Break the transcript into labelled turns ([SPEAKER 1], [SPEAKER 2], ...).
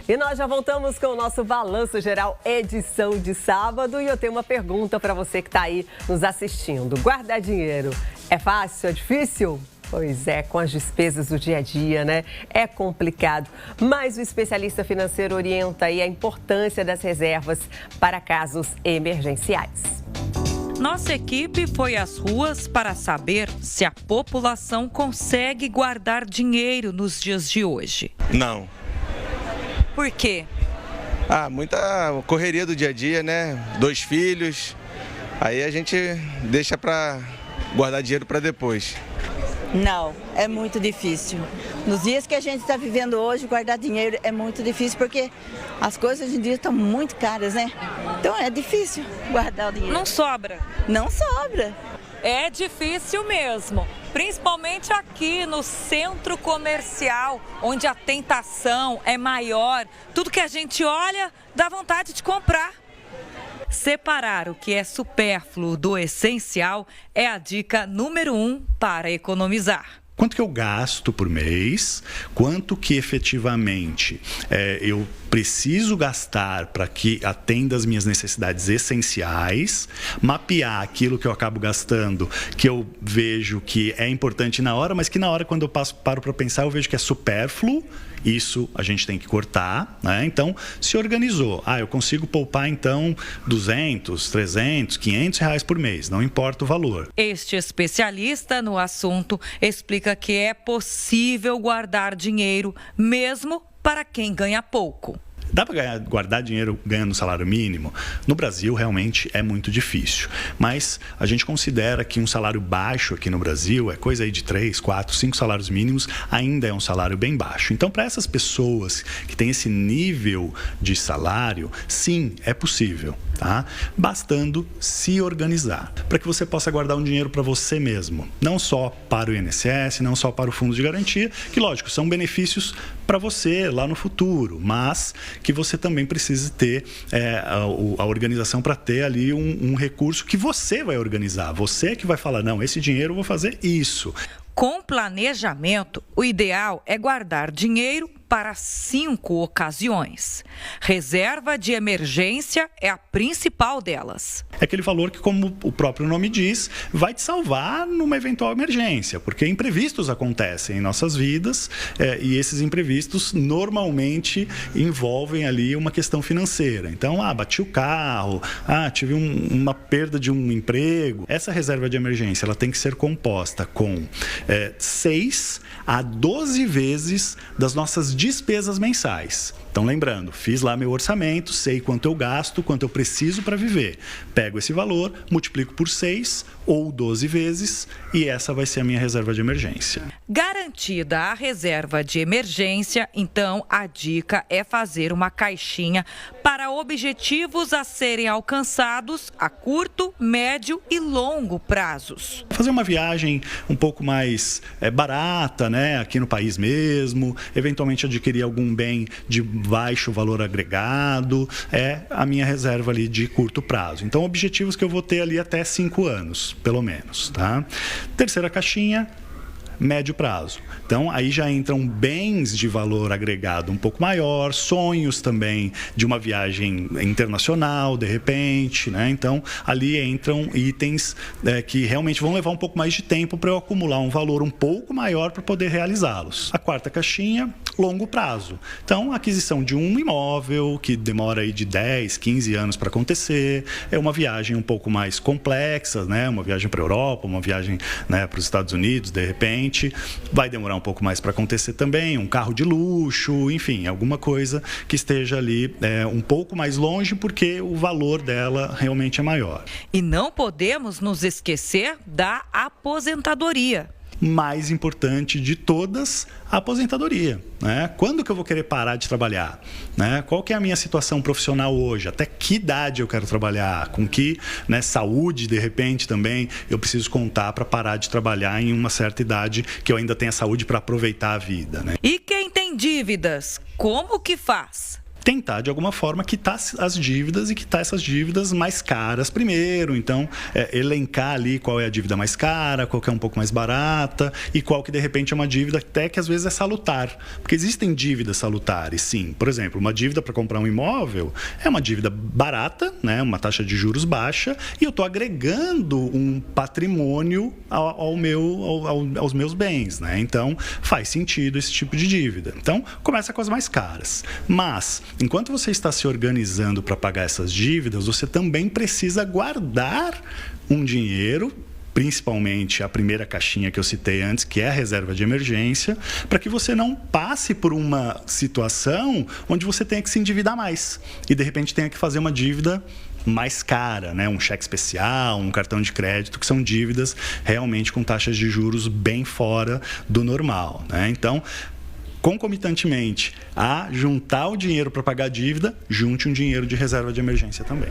[SPEAKER 1] E nós já voltamos com o nosso Balanço Geral, edição de sábado. E eu tenho uma pergunta para você que está aí nos assistindo. Guardar dinheiro é fácil, é difícil? Pois é, com as despesas do dia a dia, né? É complicado. Mas o especialista financeiro orienta aí a importância das reservas para casos emergenciais.
[SPEAKER 2] Nossa equipe foi às ruas para saber se a população consegue guardar dinheiro nos dias de hoje.
[SPEAKER 3] Não.
[SPEAKER 2] Por quê?
[SPEAKER 3] Muita correria do dia a dia, né? 2 filhos. Aí a gente deixa para guardar dinheiro para depois.
[SPEAKER 4] Não, é muito difícil. Nos dias que a gente está vivendo hoje, guardar dinheiro é muito difícil porque as coisas hoje em dia estão muito caras, né? Então é difícil guardar o dinheiro.
[SPEAKER 2] Não sobra?
[SPEAKER 4] Não sobra.
[SPEAKER 2] É difícil mesmo, principalmente aqui no centro comercial, onde a tentação é maior. Tudo que a gente olha dá vontade de comprar. Separar o que é supérfluo do essencial é a dica número 1 para economizar.
[SPEAKER 5] Quanto que eu gasto por mês, quanto que efetivamente eu preciso gastar para que atenda as minhas necessidades essenciais, mapear aquilo que eu acabo gastando, que eu vejo que é importante na hora, mas que na hora, quando eu paro para pensar, eu vejo que é supérfluo. Isso a gente tem que cortar, né? Então, se organizou. Eu consigo poupar, então, 200, 300, 500 reais por mês, não importa o valor.
[SPEAKER 2] Este especialista no assunto explica que é possível guardar dinheiro, mesmo para quem ganha pouco.
[SPEAKER 5] Dá para guardar dinheiro ganhando salário mínimo? No Brasil, realmente é muito difícil. Mas a gente considera que um salário baixo aqui no Brasil é coisa aí de 3, 4, 5 salários mínimos, ainda é um salário bem baixo. Então, para essas pessoas que têm esse nível de salário, sim, é possível, tá? Bastando se organizar, para que você possa guardar um dinheiro para você mesmo. Não só para o INSS, não só para o Fundo de Garantia, que, lógico, são benefícios para você lá no futuro, mas que você também precisa ter a organização para ter ali um recurso que você vai organizar. Você que vai falar, não, esse dinheiro eu vou fazer isso.
[SPEAKER 2] Com planejamento, o ideal é guardar dinheiro para 5 ocasiões. Reserva de emergência é a principal delas.
[SPEAKER 5] É aquele valor que, como o próprio nome diz, vai te salvar numa eventual emergência, porque imprevistos acontecem em nossas vidas e esses imprevistos normalmente envolvem ali uma questão financeira. Então, bati o carro, tive uma perda de um emprego. Essa reserva de emergência ela tem que ser composta com 6 a 12 vezes das nossas despesas mensais. Então, lembrando, fiz lá meu orçamento, sei quanto eu gasto, quanto eu preciso para viver. Pego esse valor, multiplico por 6 ou 12 vezes e essa vai ser a minha reserva de emergência.
[SPEAKER 2] Garantida a reserva de emergência, então a dica é fazer uma caixinha para objetivos a serem alcançados a curto, médio e longo prazos.
[SPEAKER 5] Fazer uma viagem um pouco mais barata, né, aqui no país mesmo, eventualmente adquirir algum bem de baixo valor agregado, é a minha reserva ali de curto prazo. Então, objetivos que eu vou ter ali até 5 anos, pelo menos, tá? Terceira caixinha, médio prazo. Então, aí já entram bens de valor agregado um pouco maior, sonhos também de uma viagem internacional, de repente, né? Então, ali entram itens que realmente vão levar um pouco mais de tempo para eu acumular um valor um pouco maior para poder realizá-los. A quarta caixinha, longo prazo. Então, a aquisição de um imóvel que demora aí de 10, 15 anos para acontecer, é uma viagem um pouco mais complexa, né? Uma viagem para a Europa, uma viagem, né, para os Estados Unidos, de repente, vai demorar um pouco mais para acontecer também, um carro de luxo, enfim, alguma coisa que esteja ali um pouco mais longe porque o valor dela realmente é maior.
[SPEAKER 2] E não podemos nos esquecer da aposentadoria.
[SPEAKER 5] Mais importante de todas, a aposentadoria, né? Quando que eu vou querer parar de trabalhar, né? Qual que é a minha situação profissional hoje? Até que idade eu quero trabalhar? Com que, né, saúde, de repente, também eu preciso contar para parar de trabalhar em uma certa idade que eu ainda tenha saúde para aproveitar a vida, né?
[SPEAKER 2] E quem tem dívidas, como que faz?
[SPEAKER 5] tentar, de alguma forma, quitar as dívidas e quitar essas dívidas mais caras primeiro. Então, elencar ali qual é a dívida mais cara, qual que é um pouco mais barata e qual que, de repente, é uma dívida até que, às vezes, é salutar. Porque existem dívidas salutares, sim. Por exemplo, uma dívida para comprar um imóvel é uma dívida barata, né? Uma taxa de juros baixa, e eu estou agregando um patrimônio aos meus bens, né? Então, faz sentido esse tipo de dívida. Então, começa com as mais caras. Mas, enquanto você está se organizando para pagar essas dívidas, você também precisa guardar um dinheiro, principalmente a primeira caixinha que eu citei antes, que é a reserva de emergência, para que você não passe por uma situação onde você tenha que se endividar mais e, de repente, tenha que fazer uma dívida mais cara, né? Um cheque especial, um cartão de crédito, que são dívidas realmente com taxas de juros bem fora do normal, né? Então, concomitantemente a juntar o dinheiro para pagar a dívida, junte um dinheiro de reserva de emergência também.